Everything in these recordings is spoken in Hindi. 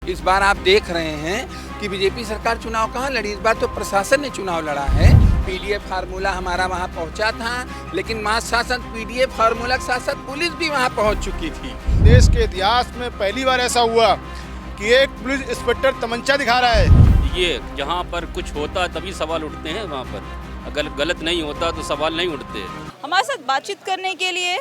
इस बार आप देख रहे हैं कि बीजेपी सरकार चुनाव कहाँ लड़ी, इस बार तो प्रशासन ने चुनाव लड़ा है। पीडीएफ फार्मूला हमारा वहाँ पहुँचा था, लेकिन महाशासन पीडीएफ फार्मूला के साथ साथ पुलिस भी वहाँ पहुँच चुकी थी। देश के इतिहास में पहली बार ऐसा हुआ कि एक पुलिस इंस्पेक्टर तमंचा दिखा रहा है। ये जहाँ पर कुछ होता है तभी सवाल उठते हैं, वहाँ पर अगर गलत नहीं होता तो सवाल नहीं उठते। हमारे साथ बातचीत करने के लिए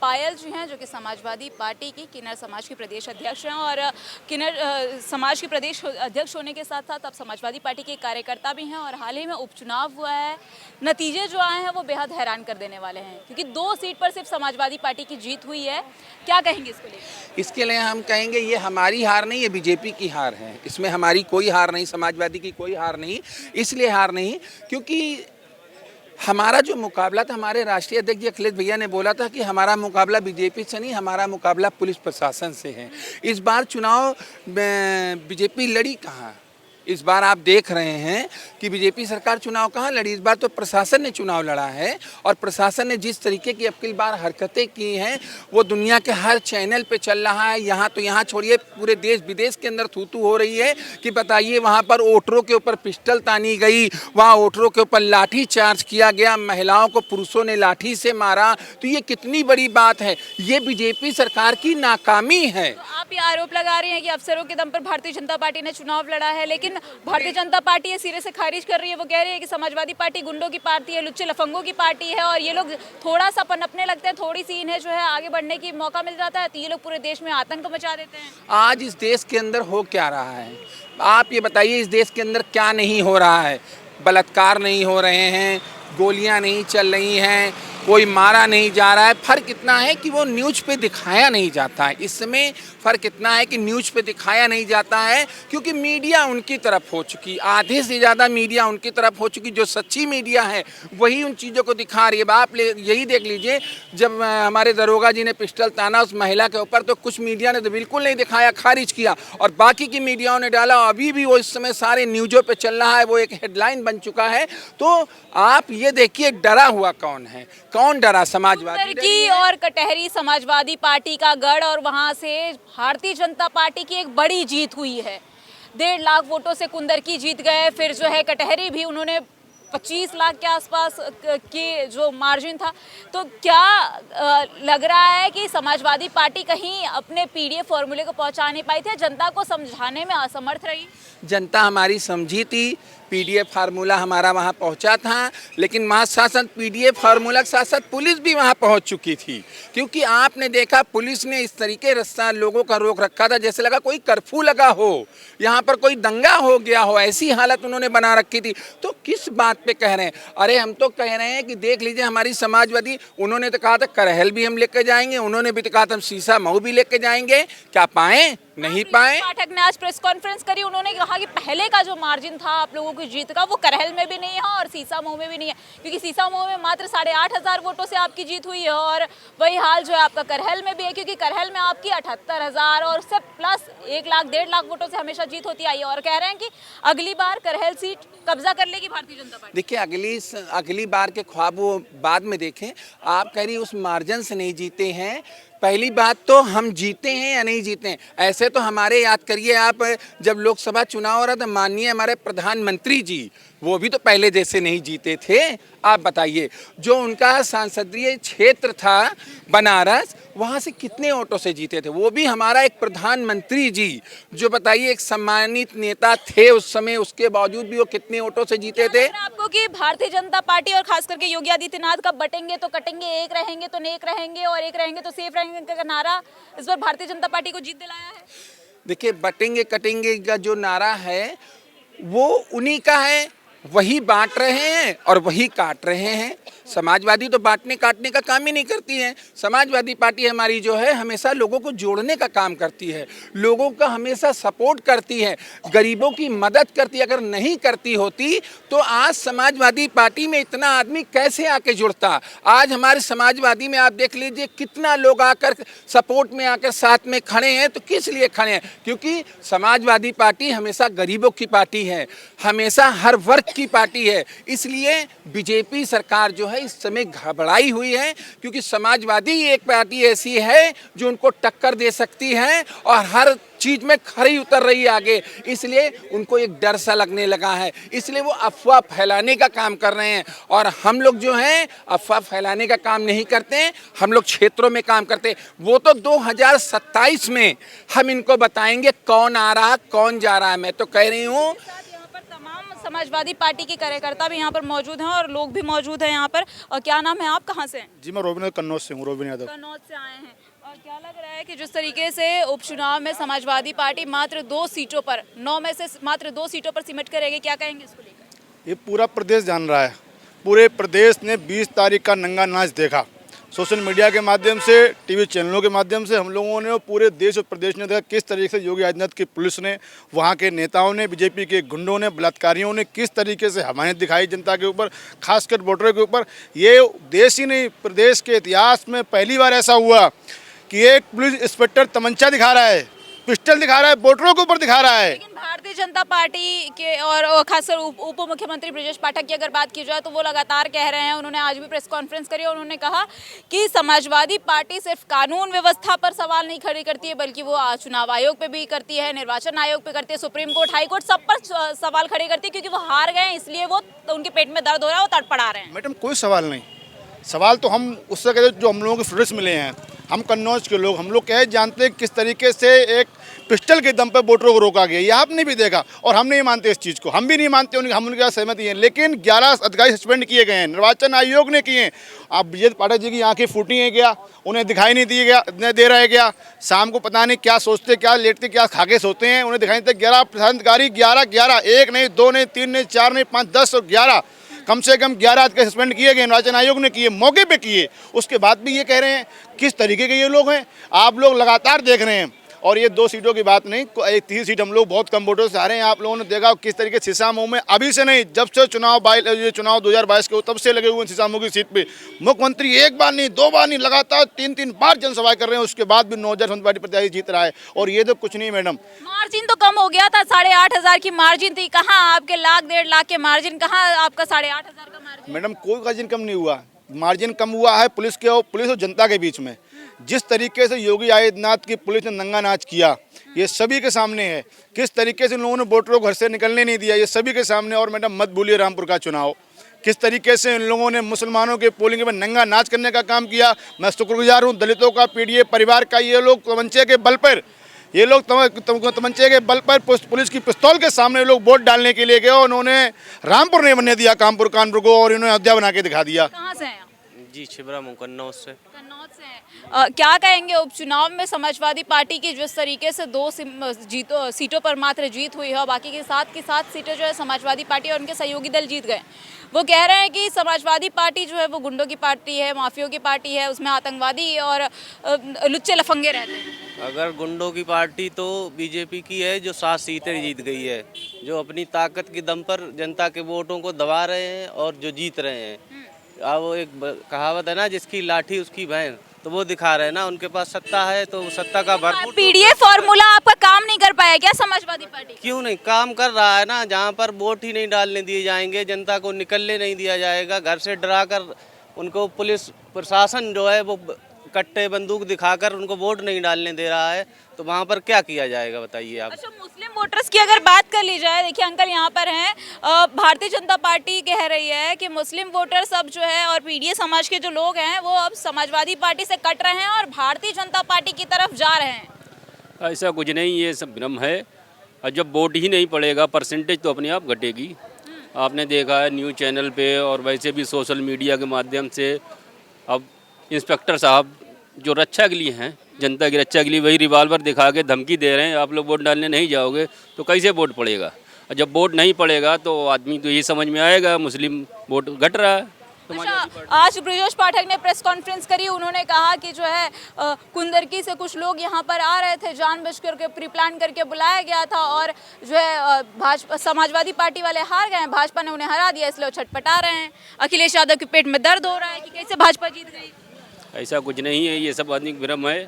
पायल जी हैं, जो कि समाजवादी पार्टी की किन्नर समाज की प्रदेश अध्यक्ष हैं और किन्नर समाज के प्रदेश अध्यक्ष होने के साथ साथ अब समाजवादी पार्टी के कार्यकर्ता भी हैं। और हाल ही में उपचुनाव हुआ है, नतीजे जो आए हैं वो बेहद हैरान कर देने वाले हैं, क्योंकि 2 सीट पर सिर्फ समाजवादी पार्टी की जीत हुई है। क्या कहेंगे इसको लेकर? इसके लिए हम कहेंगे ये हमारी हार नहीं, ये बीजेपी की हार है। इसमें हमारी कोई हार नहीं, समाजवादी की कोई हार नहीं। इसलिए हार नहीं क्योंकि हमारा जो मुकाबला था, हमारे राष्ट्रीय अध्यक्ष जी अखिलेश भैया ने बोला था कि हमारा मुकाबला बीजेपी से नहीं, हमारा मुकाबला पुलिस प्रशासन से है। इस बार चुनाव बीजेपी लड़ी कहाँ? इस बार आप देख रहे हैं कि बीजेपी सरकार चुनाव कहाँ लड़ी, इस बार तो प्रशासन ने चुनाव लड़ा है। और प्रशासन ने जिस तरीके की अब की बार हरकतें की हैं वो दुनिया के हर चैनल पे चल रहा है। यहाँ तो यहाँ छोड़िए, पूरे देश विदेश के अंदर थू-थू हो रही है कि बताइए वहाँ पर वोटरों के ऊपर पिस्टल तानी गई, वहाँ वोटरों के ऊपर लाठी चार्ज किया गया, महिलाओं को पुरुषों ने लाठी से मारा। तो ये कितनी बड़ी बात है, ये बीजेपी सरकार की नाकामी है। आप ये आरोप लगा रहे हैं कि अफसरों के दम पर भारतीय जनता पार्टी ने चुनाव लड़ा है, लेकिन भारतीय जनता पार्टी ये सिरे से खारिज कर रही है। वो कह रही है कि समाजवादी पार्टी गुंडों की पार्टी है, लुच्चे लफंगों की पार्टी है, और ये लोग थोड़ा सा पनपने लगते हैं, थोड़ी सी इन्हें जो है आगे बढ़ने की मौका मिल जाता है तो ये लोग पूरे देश में आतंक मचा देते हैं। आज इस देश के अंदर हो क्या रहा है, आप ये बताइए। इस देश के अंदर क्या नहीं हो रहा है? बलात्कार नहीं हो रहे हैं, गोलियां नहीं चल रही हैं, कोई मारा नहीं जा रहा है। फ़र्क इतना है कि वो न्यूज़ पे दिखाया नहीं जाता है। इसमें फ़र्क इतना है कि न्यूज़ पे दिखाया नहीं जाता है क्योंकि मीडिया उनकी तरफ हो चुकी, आधे से ज़्यादा मीडिया उनकी तरफ हो चुकी। जो सच्ची मीडिया है वही उन चीज़ों को दिखा रही है। आप यही देख लीजिए, जब हमारे दरोगा जी ने पिस्टल ताना उस महिला के ऊपर तो कुछ मीडिया ने तो बिल्कुल नहीं दिखाया, खारिज किया, और बाकी की मीडियाओं ने डाला। अभी भी वो इस समय सारे न्यूज़ों पर चल रहा है, वो एक हेडलाइन बन चुका है। तो आप ये देखिए डरा हुआ कौन है, कौन डरा? समाजवादी की और कटहरी समाजवादी पार्टी का गढ़, और वहां से भारतीय जनता पार्टी की एक बड़ी जीत हुई है। 1.5 लाख वोटों से कुंदरकी जीत गए। फिर जो है कटहरी भी, उन्होंने 25 लाख के आसपास की जो मार्जिन था। तो क्या लग रहा है कि समाजवादी पार्टी कहीं अपने पीडीएफ फॉर्मूले को पहुंचा नहीं पाई थी, जनता को समझाने में असमर्थ रही? जनता हमारी समझी थी, पीडीएफ फार्मूला हमारा वहाँ पहुँचा था, लेकिन महाशासन पीडीएफ फार्मूला के साथ साथ पुलिस भी वहाँ पहुँच चुकी थी। क्योंकि आपने देखा पुलिस ने इस तरीके रास्ता लोगों का रोक रखा था जैसे लगा कोई कर्फ्यू लगा हो, यहाँ पर कोई दंगा हो गया हो, ऐसी हालत उन्होंने बना रखी थी। तो किस बात पे कह रहे हैं? अरे हम तो कह रहे हैं कि देख लीजिए हमारी समाजवादी, उन्होंने तो कहा था करहल भी हम लेके जाएंगे, उन्होंने भी तो कहा था हम सीसा मऊ भी लेके जाएंगे। क्या पाएँ? नहीं पाए। पाठक ने आज प्रेस कॉन्फ्रेंस करी, उन्होंने कहा कि पहले का जो मार्जिन था आप लोगों की जीत का, वो करहल में भी नहीं है और सीसा मऊ में भी नहीं है, क्योंकि सीसा मऊ में मात्र 8,500 वोटों से आपकी जीत हुई है, और वही हाल जो है आपका करहल में भी है, क्योंकि करहल में आपकी 78,000 और उससे प्लस 1 लाख 1.5 लाख वोटों से हमेशा जीत होती आई है। और कह रहे हैं कि अगली बार करहल सीट कब्जा कर लेगी भारतीय जनता पार्टी। देखिए अगली बार के ख्वाब वो बाद में देखें। आप कह रही उस मार्जिन से नहीं जीते हैं। पहली बात तो हम जीते हैं या नहीं जीते हैं, ऐसे तो हमारे याद करिए आप, जब लोकसभा चुनाव हो रहा था माननीय हमारे प्रधानमंत्री जी, वो भी तो पहले जैसे नहीं जीते थे। आप बताइए, जो उनका सांसदीय क्षेत्र था बनारस, वहाँ से कितने वोटों से जीते थे? वो भी हमारा एक प्रधानमंत्री जी, जो बताइए एक सम्मानित नेता थे उस समय, उसके बावजूद भी वो कितने वोटों से जीते थे? आपको कि भारतीय जनता पार्टी और खास करके योगी आदित्यनाथ का बटेंगे तो कटेंगे, एक रहेंगे तो नेक रहेंगे और एक रहेंगे तो सेफ रहेंगे का नारा इस बार भारतीय जनता पार्टी को जीत दिलाया है? देखिए बटेंगे कटेंगे का जो नारा है वो उन्हीं का है, वही बांट रहे हैं और वही काट रहे हैं। समाजवादी तो बांटने काटने का काम ही नहीं करती है। समाजवादी पार्टी हमारी जो है हमेशा लोगों को जोड़ने का काम करती है, लोगों का हमेशा सपोर्ट करती है, गरीबों की मदद करती है। अगर नहीं करती होती तो आज समाजवादी पार्टी में इतना आदमी कैसे आके जुड़ता? आज हमारे समाजवादी में आप देख लीजिए कितना लोग आकर सपोर्ट में आकर साथ में खड़े हैं। तो किस लिए खड़े हैं? क्योंकि समाजवादी पार्टी हमेशा गरीबों की पार्टी है, हमेशा हर वर्ग की पार्टी है। इसलिए बीजेपी सरकार जो है है इस समय घबराई हुई है, क्योंकि समाजवादी एक पार्टी ऐसी है जो उनको टक्कर दे सकती है और हर चीज में खरी उतर रही है आगे, इसलिए उनको एक डर सा लगने लगा है, इसलिए वो अफवाह फैलाने का काम कर रहे हैं। और हम लोग जो हैं अफवाह फैलाने का काम नहीं करते हैं, हम लोग क्षेत्रों में काम करते हैं। वो तो 2027 में हम इनको बताएंगे कौन आ रहा कौन जा रहा है। मैं तो कह रही हूँ यहाँ पर तमाम समाजवादी पार्टी के कार्यकर्ता भी यहाँ पर मौजूद हैं और लोग भी मौजूद हैं यहाँ पर। और क्या नाम है, आप कहाँ से हैं? जी मैं रोबिन कन्नौज से हूँ, रोबिन यादव। कन्नौज से आए हैं। और क्या लग रहा है कि जिस तरीके से उपचुनाव में समाजवादी पार्टी मात्र 2 सीटों पर, 9 में से मात्र 2 सीटों पर सिमट कर रहेगी, क्या कहेंगे इसको लेकर? ये पूरा प्रदेश जान रहा है, पूरे प्रदेश ने 20 तारीख का नंगा नाच देखा। सोशल मीडिया के माध्यम से, टीवी चैनलों के माध्यम से हम लोगों ने और पूरे देश और प्रदेश ने देखा किस तरीके से योगी आदित्यनाथ की पुलिस ने, वहाँ के नेताओं ने, बीजेपी के गुंडों ने, बलात्कारियों ने किस तरीके से हमायत दिखाई जनता के ऊपर, खासकर वोटरों के ऊपर। ये देश ही नहीं, प्रदेश के इतिहास में पहली बार ऐसा हुआ कि एक पुलिस इंस्पेक्टर तमंचा दिखा रहा है, पिस्टल दिखा रहा है, वोटरों के ऊपर दिखा रहा है। लेकिन भारतीय जनता पार्टी के और खासकर उप मुख्यमंत्री ब्रजेश पाठक की अगर बात की जाए तो वो लगातार कह रहे हैं, उन्होंने आज भी प्रेस कॉन्फ्रेंस करी और उन्होंने कहा कि समाजवादी पार्टी सिर्फ कानून व्यवस्था पर सवाल नहीं खड़ी करती है, बल्कि वो चुनाव आयोग पे भी करती है, निर्वाचन आयोग पे करती है, सुप्रीम कोर्ट, हाई कोर्ट, सब पर सवाल खड़े करती है, क्योंकि वो हार गए इसलिए वो उनके पेट में दर्द हो रहा है, वो तड़पड़ा रहे हैं। मैडम कोई सवाल नहीं, सवाल तो हम उससे कहते जो हम लोगों के स्टूडेंट्स मिले हैं, हम कन्नौज के लोग, हम लोग क्या जानते हैं किस तरीके से एक पिस्टल के दम पर वोटरों को रोका गया। ये आपने भी देखा और हम नहीं मानते इस चीज़ को, हम भी नहीं मानते, हम उनके साथ सहमति हैं। लेकिन 11 अधिकारी सस्पेंड किए गए हैं, निर्वाचन आयोग ने किए हैं। आप ब्रजेश पाठक जी की आंखें फूटी हैं क्या? उन्हें दिखाई नहीं दे रहा है क्या? शाम को पता नहीं क्या सोचते, क्या लेटते, क्या खाके सोते हैं, उन्हें दिखाई नहीं देता। 11 प्रशासन अधिकारी, 11 एक नहीं, 2 नहीं, 3 नहीं, 4 नहीं, 5, 10 और 11, कम से कम 11 अधिकारी सस्पेंड किए गए, निर्वाचन आयोग ने किए, मौके पे किए। उसके बाद भी ये कह रहे हैं किस तरीके के ये लोग हैं, आप लोग लगातार देख रहे हैं। और ये 2 सीटों की बात नहीं, एक 3 सीट हम लोग बहुत कम वोटों से हारे हैं। आप लोगों ने देखा किस तरीके से शीशामऊ में, अभी से नहीं, जब से चुनाव 2022 के तब से लगे हुए हैं शीशामऊ की सीट पे। मुख्यमंत्री एक बार नहीं, 2 बार नहीं, लगातार 3 बार जनसभाएं कर रहे हैं। उसके बाद भी 9,000 समाजवादी पार्टी प्रत्याशी जीत रहा है। और ये तो कुछ नहीं मैडम, मार्जिन तो कम हो गया था, 8,500 की मार्जिन थी, कहाँ आपके 1,00,000-1.5 लाख के मार्जिन, कहाँ आपका 8,500 का मार्जिन? मैडम कोई मार्जिन कम नहीं हुआ, मार्जिन कम हुआ है पुलिस और जनता के बीच में। जिस तरीके से योगी आदित्यनाथ की पुलिस ने नंगा नाच किया, ये सभी के सामने है। किस तरीके से इन लोगों ने वोटरों को घर से निकलने नहीं दिया, ये सभी के सामने। और मैडम मत भूलिए रामपुर का चुनाव, किस तरीके से इन लोगों ने मुसलमानों के पोलिंग में नंगा नाच करने का काम किया। मैं शुक्रगुजार हूँ दलितों का, पीडीए परिवार का। ये लोग तमंचे के बल पर, ये लोग तमंचे के बल पर पुलिस की पिस्तौल के सामने लोग वोट डालने के लिए गए और उन्होंने रामपुर नहीं बनने दिया कानपुर को, और इन्होंने अयोध्या बना के दिखा दिया। कहाँ से हैं? जी छिबरा कन्नौज से। कन्नौज से हैं। क्या कहेंगे उपचुनाव में समाजवादी पार्टी की जिस तरीके से 2 सीटों पर मात्र जीत हुई है और बाकी की 7 सीटें जो है समाजवादी पार्टी और उनके सहयोगी दल जीत गए, वो कह रहे हैं कि समाजवादी पार्टी जो है वो गुंडों की पार्टी है, माफियों की पार्टी है, उसमें आतंकवादी और लुच्चे लफंगे रहते हैं। अगर गुंडों की पार्टी तो बीजेपी की है, जो 7 सीटें जीत गई है, जो अपनी ताकत के दम पर जनता के वोटों को दबा रहे हैं और जो जीत रहे हैं। अब वो एक कहावत है ना, जिसकी लाठी उसकी बहन, तो वो दिखा रहे हैं ना, उनके पास सत्ता है तो सत्ता का भरपूर। पीडीए फॉर्मूला आपका काम नहीं कर पाया क्या समाजवादी पार्टी? क्यों नहीं काम कर रहा है ना, जहाँ पर वोट ही नहीं डालने दिए जाएंगे, जनता को निकलने नहीं दिया जाएगा, घर से डरा कर उनको पुलिस प्रशासन जो है वो कट्टे बंदूक दिखाकर उनको वोट नहीं डालने दे रहा है, तो वहाँ पर क्या किया जाएगा बताइए आप। अच्छा, मुस्लिम वोटर्स की अगर बात कर ली जाए, देखिए अंकल यहाँ पर हैं, भारतीय जनता पार्टी कह रही है कि मुस्लिम वोटर्स अब जो है और पीडीए समाज के जो लोग हैं वो अब समाजवादी पार्टी से कट रहे हैं और भारतीय जनता पार्टी की तरफ जा रहे हैं। ऐसा कुछ नहीं, ये सब भ्रम है। और जब वोट ही नहीं पड़ेगा, परसेंटेज तो अपने आप घटेगी। आपने देखा है न्यूज़ चैनल पे और वैसे भी सोशल मीडिया के माध्यम से, अब इंस्पेक्टर साहब जो रक्षा के लिए हैं, जनता की रक्षा के लिए, वही रिवाल्वर दिखा के धमकी दे रहे हैं, आप लोग वोट डालने नहीं जाओगे तो कैसे वोट पड़ेगा। और जब वोट नहीं पड़ेगा तो आदमी तो यही समझ में आएगा मुस्लिम वोट घट रहा है। अच्छा, आज ब्रजेश पाठक ने प्रेस कॉन्फ्रेंस करी, उन्होंने कहा कि जो है कुंदरकी से कुछ लोग यहाँ पर आ रहे थे, जानबूझकर के प्री प्लान करके बुलाया गया था और जो है भाजपा समाजवादी पार्टी वाले हार गए, भाजपा ने उन्हें हरा दिया, इसलिए वो छटपटा रहे हैं। अखिलेश यादव के पेट में दर्द हो रहा है कि कैसे भाजपा जीत गई। ऐसा कुछ नहीं है, ये सब आदमी भ्रम है।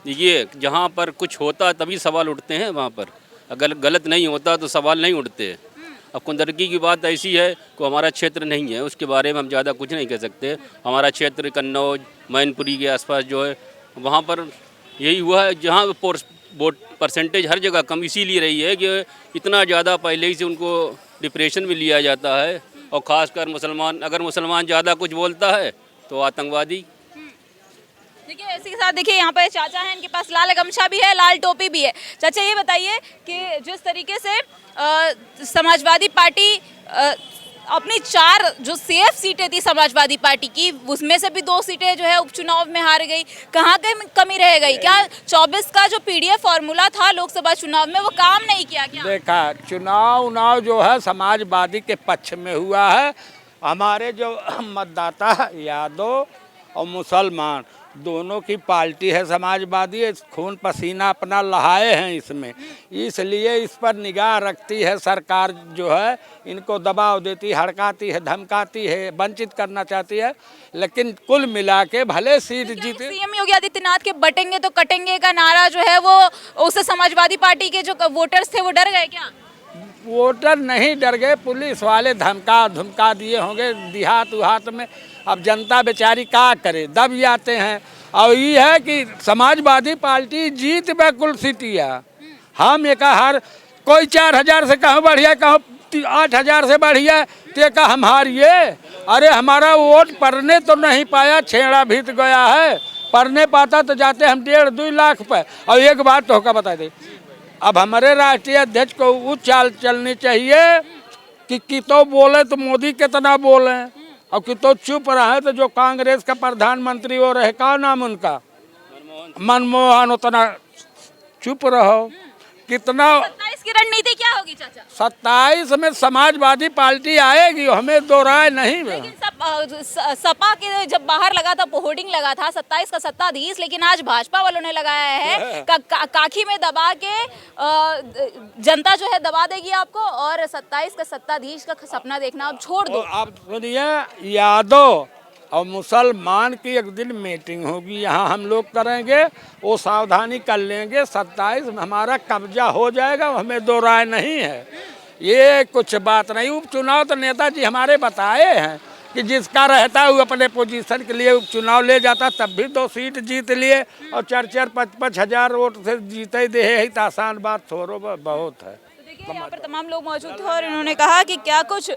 देखिए, जहाँ पर कुछ होता तभी सवाल उठते हैं, वहाँ पर अगर गलत नहीं होता तो सवाल नहीं उठते। अब कुंदरकी की बात ऐसी है कि हमारा क्षेत्र नहीं है, उसके बारे में हम ज़्यादा कुछ नहीं कह सकते। हमारा क्षेत्र कन्नौज मैनपुरी के आसपास जो है वहाँ पर यही हुआ है जहाँ वोट परसेंटेज हर जगह कम इसीलिए रही है कि इतना ज़्यादा पहले ही से उनको डिप्रेशन में लिया जाता है, और ख़ासकर मुसलमान, अगर मुसलमान ज़्यादा कुछ बोलता है तो आतंकवादी। देखिए इसी के साथ देखिए यहाँ पर चाचा हैं, इनके पास लाल गमछा भी है, लाल टोपी भी है। चाचा ये बताइए कि जिस तरीके से समाजवादी पार्टी अपनी 4 जो सेफ सीटें थी समाजवादी पार्टी की, उसमें से भी 2 सीटें जो है उपचुनाव में हार गई, कहाँ कमी रह गई? क्या 24 का जो पीडीएफ फॉर्मूला था लोकसभा चुनाव में वो काम नहीं किया क्या? देखा चुनाव जो है समाजवादी के पक्ष में हुआ है। हमारे जो मतदाता यादव और मुसलमान दोनों की पार्टी है समाजवादी, खून पसीना अपना लहाए हैं इसमें, इसलिए इस पर निगाह रखती है सरकार। जो है इनको दबाव देती, हड़काती है, धमकाती है, वंचित करना चाहती है, लेकिन कुल मिला के भले सीट जीते। सीएम योगी आदित्यनाथ के बटेंगे तो कटेंगे का नारा जो है वो उससे समाजवादी पार्टी के जो वोटर्स थे वो डर गए क्या? वोटर नहीं डर गए, पुलिस वाले धमका दिए होंगे देहात उहात में। अब जनता बेचारी क्या करे, दब जाते हैं। और ये है कि समाजवादी पार्टी जीत पे कुल सीटिया। हम एक हर कोई 4000 से कहाँ बढ़िया, कहाँ 8000 से बढ़िया, ते का हम हारिए। अरे हमारा वोट पड़ने तो नहीं पाया, छेड़ा भीत गया है। पढ़ने पाता तो जाते हम 1.5-2 लाख पे। और एक बात तो होगा बता दे, अब हमारे राष्ट्रीय अध्यक्ष को वो चाल चलनी चाहिए कि तो बोले तो मोदी कितना बोले, और कि तो चुप रहे तो जो कांग्रेस का प्रधानमंत्री वो रहे, का नाम उनका, मनमोहन, उतना चुप रहो। कितना 27 की रणनीति क्या होगी चाचा? 27 में समाजवादी पार्टी आएगी, हमें दो राय नहीं है। लेकिन सपा के जब बाहर लगा था, होर्डिंग लगा था 27 का सत्ताधीश, लेकिन आज भाजपा वालों ने लगाया है काखी में दबा के जनता जो है दबा देगी आपको, और 27 का सत्ताधीश का सपना देखना अब छोड़ दो। आप सुनिए, यादव और मुसलमान की एक दिन मीटिंग होगी, यहाँ हम लोग करेंगे, वो सावधानी कर लेंगे। 27 में हमारा कब्जा हो जाएगा, हमें दो राय नहीं है। ये कुछ बात नहीं। उपचुनाव तो नेताजी हमारे बताए हैं कि जिसका रहता है वो अपने पोजीशन के लिए उपचुनाव ले जाता, तब भी 2 सीट जीत लिए, और 4-4, 5-5 हजार वोट से जीते दे है, तो आसान बात थोड़ो बहुत है। देखिए यहाँ पर तमाम लोग मौजूद थे और इन्होंने कहा कि क्या कुछ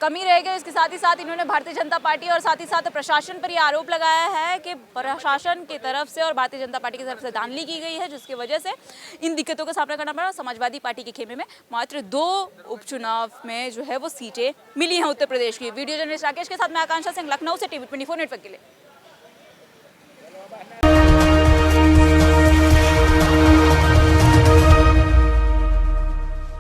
कमी रह गई। इसके साथ ही साथ इन्होंने भारतीय जनता पार्टी और साथ ही साथ प्रशासन पर ये आरोप लगाया है कि प्रशासन की तरफ से और भारतीय जनता पार्टी की तरफ से धांधली की गई है, जिसकी वजह से इन दिक्कतों का सामना करना पड़ा। समाजवादी पार्टी के खेमे में मात्र 2 उपचुनाव में जो है वो सीटें मिली हैं उत्तर प्रदेश की। वीडियो जर्नलिस्ट राकेश के साथ मैं आकांक्षा सिंह, लखनऊ से TV24 नेटवर्क के लिए।